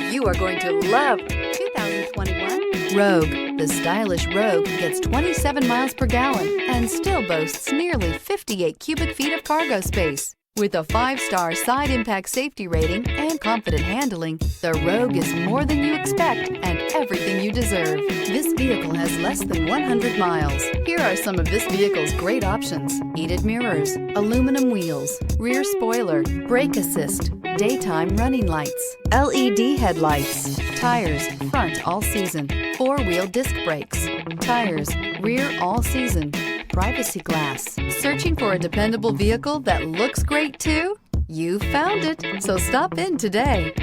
You are going to love 2021 Rogue. The stylish Rogue gets 27 miles per gallon and still boasts nearly 58 cubic feet of cargo space. With a 5-star side impact safety rating and confident handling, the Rogue is more than you expect and everything you deserve. This vehicle has less than 100 miles. Here are some of this vehicle's great options: heated mirrors, aluminum wheels, rear spoiler, brake assist, daytime running lights, LED headlights, tires front all season, 4-wheel disc brakes, tires rear all season, privacy glass. Searching for a dependable vehicle that looks great too? You found it, so stop in today.